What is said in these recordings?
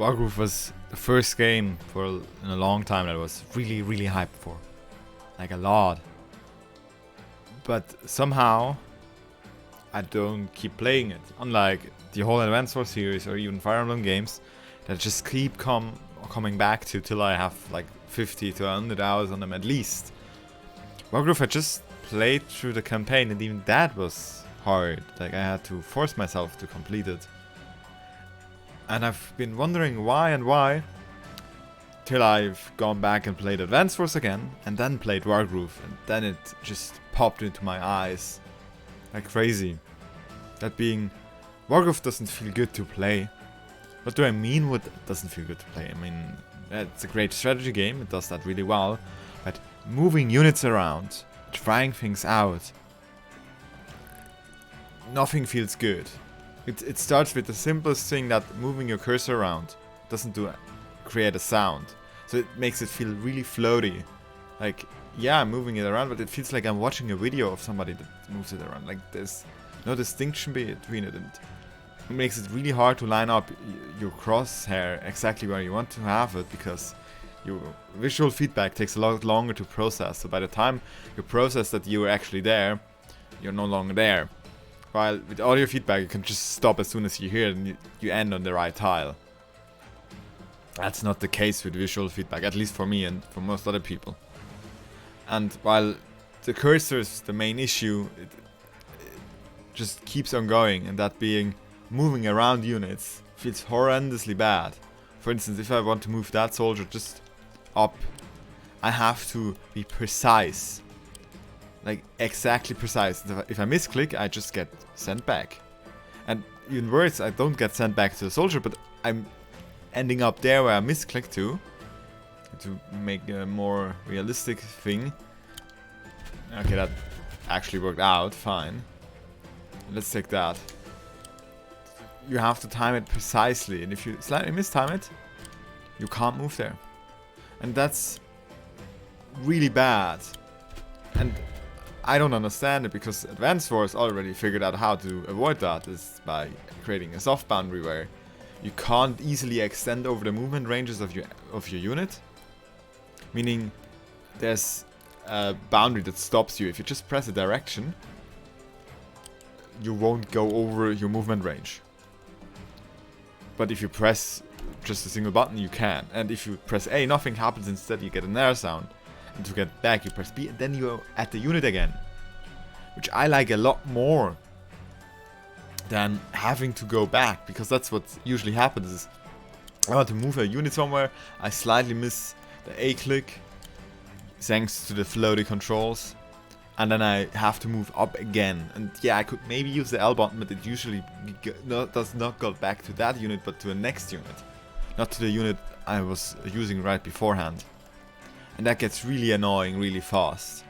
wargroove was the first game in a long time that I was really hyped for. Like a lot. But somehow I don't keep playing it. Unlike the whole Advance Wars series or even Fire Emblem games that just keep coming back to till I have like 50 to 100 hours on them at least. wargroove I just played through the campaign, and even that was hard. Like I had to force myself to complete it. And I've been wondering why till I've gone back and played Advance Wars again, and then played wargroove, and then it just popped into my eyes like crazy. That being, wargroove doesn't feel good to play. What do I mean with it doesn't feel good to play? I mean, it's a great strategy game, it does that really well, but moving units around, trying things out, nothing feels good. It starts with the simplest thing, that moving your cursor around doesn't create a sound. So it makes it feel really floaty. Like, yeah, I'm moving it around, but it feels like I'm watching a video of somebody that moves it around. Like there's no distinction between it, and it makes it really hard to line up your crosshair exactly where you want to have it, because your visual feedback takes a lot longer to process. So by the time you process that you're actually there, you're no longer there. While with audio feedback, you can just stop as soon as you hear it and you end on the right tile. That's not the case with visual feedback, at least for me and for most other people. And while the cursor is the main issue, it just keeps on going, and that being moving around units feels horrendously bad. For instance, if I want to move that soldier just up, I have to be precise. Like exactly precise. If I misclick, I just get sent back. And even worse, I don't get sent back to the soldier, but I'm ending up there where I misclicked to make a more realistic thing. Okay, that actually worked out fine. Let's take that. You have to time it precisely, and if you slightly mistime it, you can't move there. And that's really bad. And I don't understand it, because Advance Wars already figured out how to avoid that, is by creating a soft boundary where you can't easily extend over the movement ranges of your unit. Meaning there's a boundary that stops you. If you just press a direction, you won't go over your movement range. But if you press just a single button, you can. And if you press A, nothing happens. Instead, you get an error sound. And to get back, you press B, and then you're at the unit again. Which I like a lot more than having to go back, because that's what usually happens. Is I want to move a unit somewhere, I slightly miss the A click, thanks to the floaty controls, and then I have to move up again. And yeah, I could maybe use the L button, but it usually does not go back to that unit, but to the next unit. Not to the unit I was using right beforehand. And that gets really annoying really fast.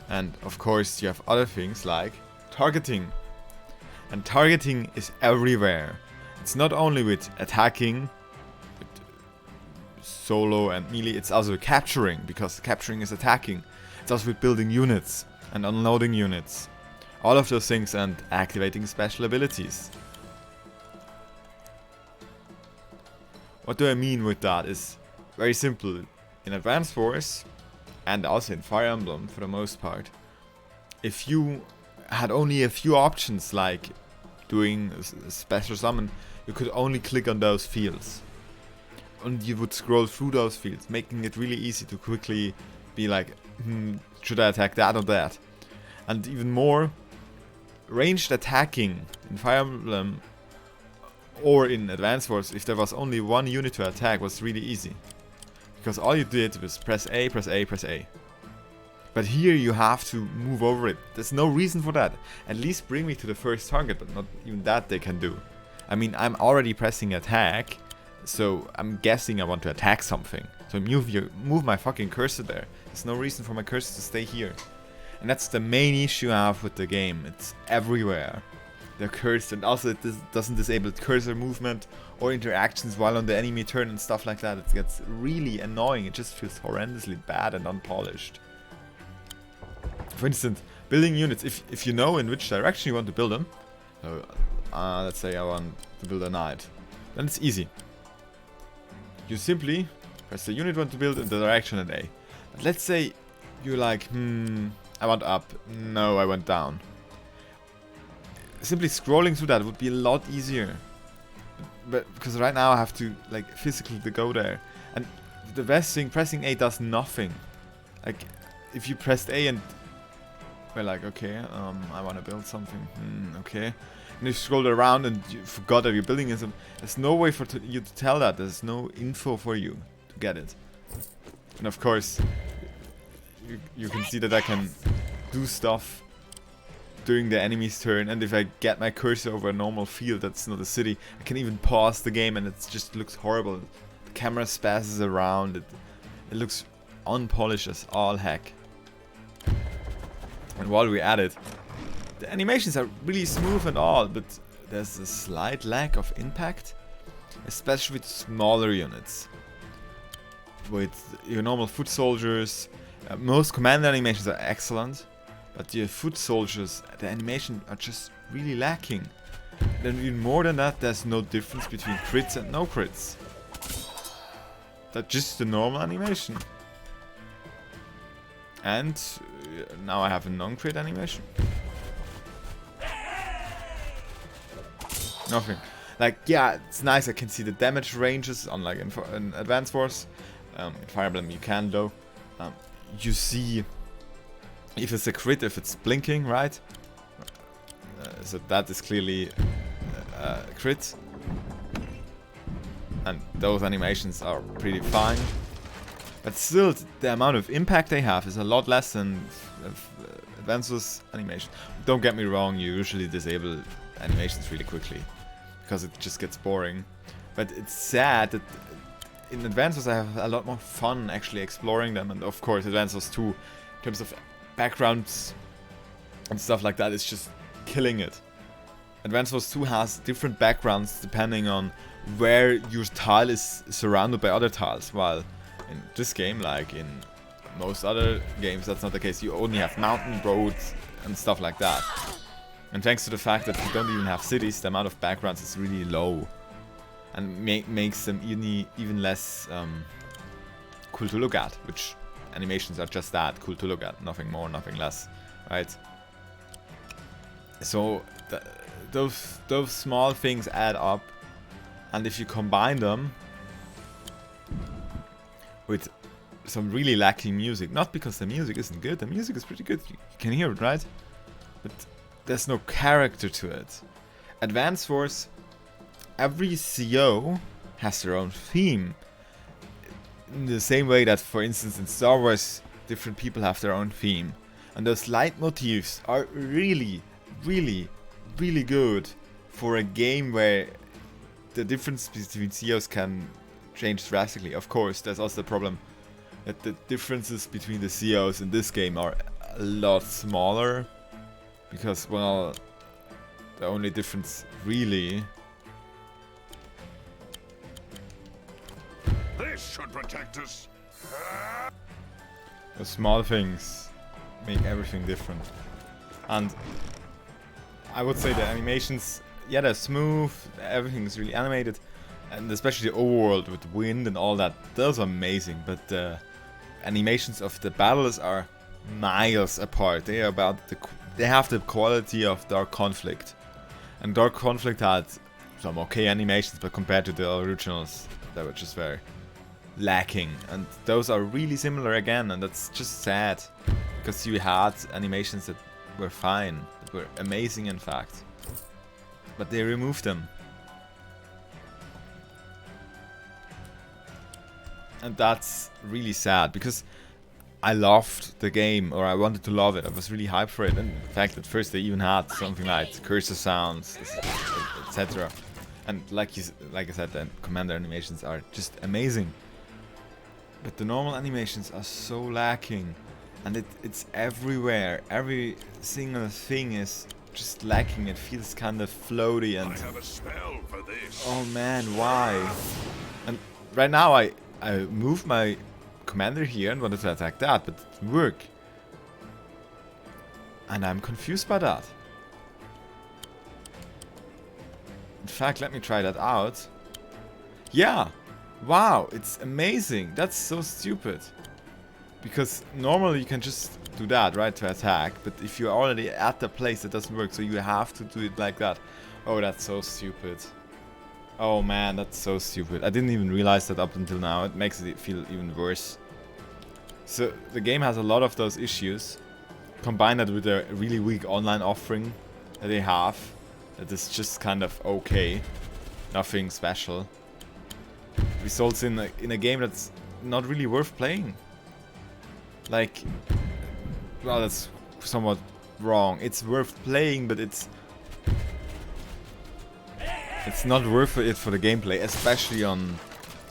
And of course you have other things like targeting. And targeting is everywhere. It's not only with attacking, with solo and melee, it's also capturing, because capturing is attacking. It's also with building units and unloading units. All of those things, and activating special abilities. What do I mean with that is very simple. In Advance Wars, and also in Fire Emblem for the most part, if you had only a few options like doing a special summon, you could only click on those fields. And you would scroll through those fields, making it really easy to quickly be like, should I attack that or that? And even more, ranged attacking in Fire Emblem or in Advance Wars, if there was only one unit to attack, was really easy. Because all you did was press A, press A, press A. But here you have to move over it. There's no reason for that. At least bring me to the first target, but not even that they can do. I mean, I'm already pressing attack, so I'm guessing I want to attack something. So move my fucking cursor there. There's no reason for my cursor to stay here. And that's the main issue I have with the game. It's everywhere. The cursor, and also it doesn't disable cursor movement or interactions while on the enemy turn and stuff like that. It gets really annoying. It just feels horrendously bad and unpolished. For instance, building units, if you know in which direction you want to build them, so let's say I want to build a knight, then it's easy. You simply press the unit 1 to build in the direction at A. But let's say you're like, I want up. No, I went down. Simply scrolling through that would be a lot easier. But because right now I have to like physically to go there. And the best thing, pressing A does nothing. Like if you pressed A and we're like, okay, I want to build something. Okay. And you scrolled around and you forgot that you're building it. There's no way for you to tell that. There's no info for you to get it. And of course, you can see that I can do stuff during the enemy's turn. And if I get my cursor over a normal field that's not a city, I can even pause the game and it just looks horrible. The camera spazzes around. It looks unpolished as all heck. And while we're at it, the animations are really smooth and all, but there's a slight lack of impact, especially with smaller units. With your normal foot soldiers, most command animations are excellent, but your foot soldiers, the animation are just really lacking. Then even more than that, there's no difference between crits and no crits. That's just the normal animation. And now I have a non-crit animation. Nothing. Like, yeah, it's nice. I can see the damage ranges, unlike in Advance Wars. In Fire Emblem you can though. You see if it's a crit, if it's blinking, right? So that is clearly a crit. And those animations are pretty fine. But still, the amount of impact they have is a lot less than Advance Wars animation. Don't get me wrong, you usually disable animations really quickly, because it just gets boring. But it's sad that in Advance Wars I have a lot more fun actually exploring them. And of course Advance Wars 2, in terms of backgrounds and stuff like that, is just killing it. Advance Wars 2 has different backgrounds depending on where your tile is surrounded by other tiles, while in this game, like in most other games, that's not the case. You only have mountain roads and stuff like that. And thanks to the fact that you don't even have cities, the amount of backgrounds is really low. And makes them even less cool to look at. Which animations are just that, cool to look at. Nothing more, nothing less. Right? So those small things add up. And if you combine them with some really lacking music, not because the music isn't good, the music is pretty good, you can hear it, right? But there's no character to it. Advance Wars, every CO has their own theme. In the same way that, for instance, in Star Wars, different people have their own theme. And those leitmotifs are really, really, really good for a game where the difference between COs can change drastically. Of course, there's also the problem that the differences between the COs in this game are a lot smaller. Because, well, the only difference really... This should protect us. The small things make everything different. And I would say the animations, yeah, they're smooth, everything is really animated. And especially the overworld with wind and all that, those are amazing. But the animations of the battles are miles apart. They are about they have the quality of Dark Conflict. And Dark Conflict had some okay animations, but compared to the originals, they were just very lacking. And those are really similar again, and that's just sad. Because you had animations that were fine, that were amazing in fact. But they removed them. And that's really sad, because I loved the game, or I wanted to love it. I was really hyped for it. And in fact, at first they even had something like cursor sounds, etc. And like I said, the commander animations are just amazing. But the normal animations are so lacking, and it's everywhere. Every single thing is just lacking. It feels kind of floaty and... I have a spell for this. Oh man, why? And right now I moved my commander here and wanted to attack that, but it didn't work. And I'm confused by that. In fact, let me try that out. Yeah, Wow, it's amazing. That's so stupid. Because normally you can just do that, right, to attack. But if you're already at the place, it doesn't work. So you have to do it like that. Oh, that's so stupid. Oh man, that's so stupid. I didn't even realize that up until now. It makes it feel even worse. So the game has a lot of those issues. Combine that with a really weak online offering that they have. That is just kind of okay. Nothing special. Results in a game that's not really worth playing. Like, well, that's somewhat wrong. It's worth playing, but it's not worth it for the gameplay, especially on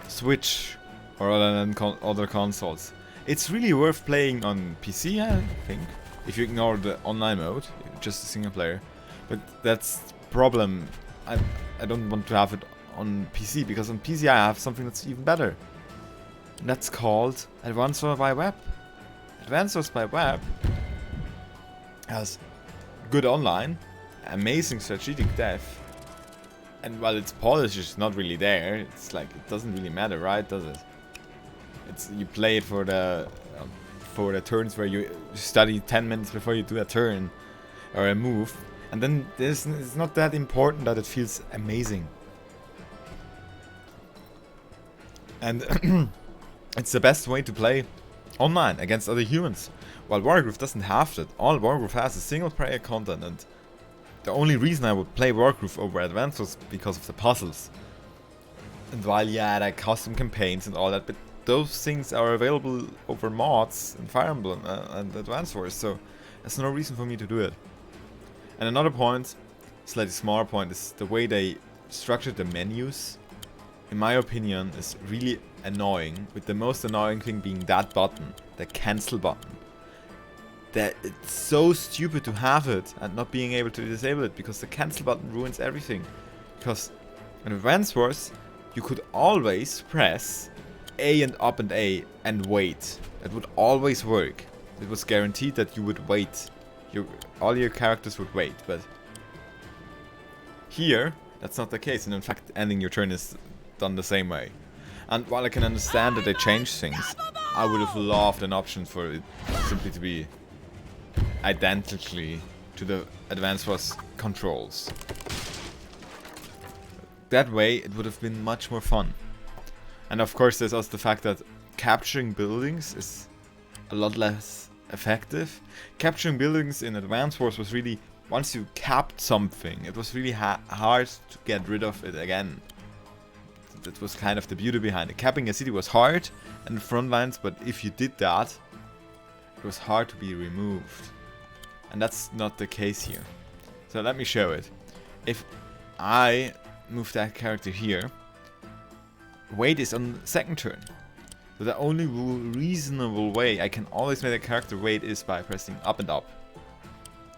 Switch or other consoles. It's really worth playing on PC, I think, if you ignore the online mode, just a single player. But that's the problem. I don't want to have it on PC, because on PC I have something that's even better. And that's called Advanced Wars by Web. Advanced Wars by Web has good online, amazing strategic depth, and while its polish is not really there, it's like, it doesn't really matter, right? Does it? It's, you play it for the turns where you study 10 minutes before you do a turn or a move, and then it's not that important that it feels amazing. And it's the best way to play online against other humans. While wargroove doesn't have that. All wargroove has is single player content, and the only reason I would play wargroove over Advanced was because of the puzzles. And while, yeah, there are custom campaigns and all that, but those things are available over mods in Fire Emblem and Advanced Wars, so there's no reason for me to do it. And another point, slightly smaller point, is the way they structured the menus. In my opinion, is really annoying, with the most annoying thing being that button, the cancel button. That it's so stupid to have it and not being able to disable it, because the cancel button ruins everything. Because in Advance Wars, you could always press A and up and A and wait. It would always work. It was guaranteed that you would wait. All your characters would wait, but here, that's not the case, and in fact, ending your turn is done the same way. And while I can understand that they changed things, I would have loved an option for it simply to be identically to the Advance Wars controls. That way, it would have been much more fun. And of course, there's also the fact that capturing buildings is a lot less effective. Capturing buildings in Advance Wars was really, once you capped something, it was really hard to get rid of it again. That was kind of the beauty behind it. Capping a city was hard in the front lines, but if you did that, it was hard to be removed. And that's not the case here. So let me show it. If I move that character here, wait is on the second turn. So the only reasonable way I can always make a character wait is by pressing up and up.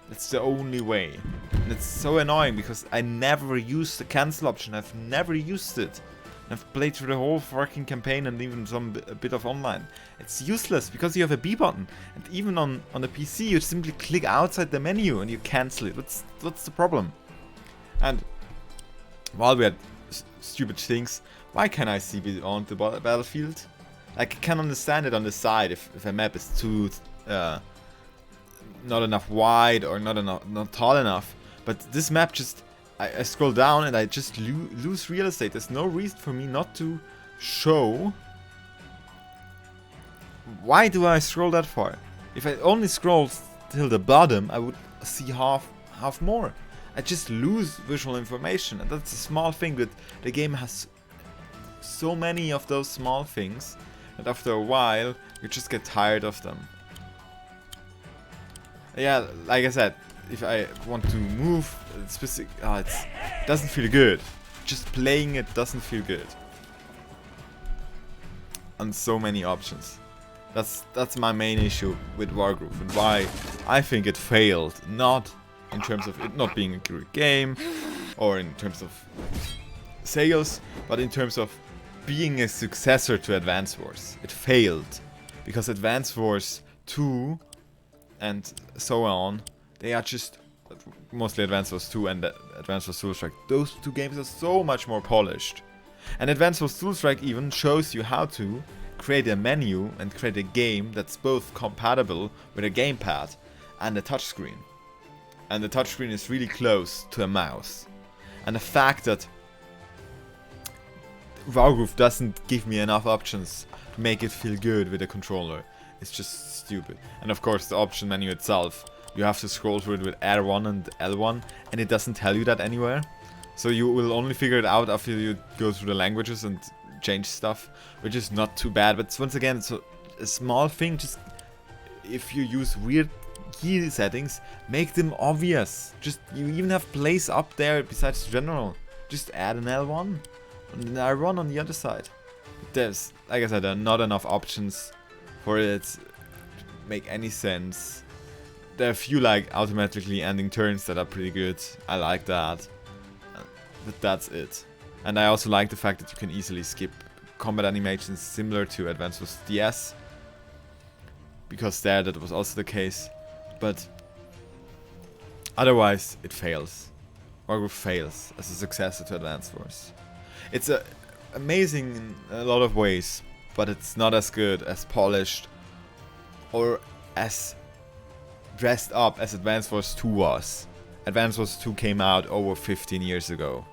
That's the only way. And it's so annoying because I never used the cancel option. I've never used it. I've played through the whole fucking campaign and even a bit of online. It's useless because you have a B button. And even on the PC, you simply click outside the menu and you cancel it. What's the problem? And while we had stupid things, why can't I see beyond the battlefield? Like, I can understand it on the side if a map is too not enough wide or not tall enough. But this map just, I scroll down and I just lose real estate. There's no reason for me not to show. Why do I scroll that far? If I only scroll till the bottom, I would see half more. I just lose visual information, and that's a small thing, but the game has so many of those small things that after a while you just get tired of them. Yeah, like I said, if I want to move specific, it doesn't feel good. Just playing it doesn't feel good. And so many options. That's my main issue with wargroove, and why I think it failed. Not in terms of it not being a great game, or in terms of sales, but in terms of being a successor to Advance Wars. It failed because Advance Wars 2 and so on, they are just, mostly Advance Wars 2 and Advance Wars Soul Strike, those two games are so much more polished. And Advanced Wars Dual Strike even shows you how to create a menu and create a game that's both compatible with a gamepad and a touchscreen. And the touchscreen is really close to a mouse. And the fact that wargroove doesn't give me enough options to make it feel good with a controller is just stupid. And of course the option menu itself, you have to scroll through it with R1 and L1, and it doesn't tell you that anywhere. So you will only figure it out after you go through the languages and change stuff, which is not too bad. But once again, it's a small thing. Just if you use weird key settings, make them obvious. Just you even have place up there besides general. Just add an L1 and an R1 on the other side. There's, like I said, there are not enough options for it to make any sense. There are a few like automatically ending turns that are pretty good. I like that. But that's it. And I also like the fact that you can easily skip combat animations similar to Advance Wars DS. Because there that was also the case. But otherwise it fails. Wargroove fails as a successor to Advance Wars. It's amazing in a lot of ways, but it's not as good, as polished, or as dressed up as Advance Wars 2 was. Advance Wars 2 came out over 15 years ago.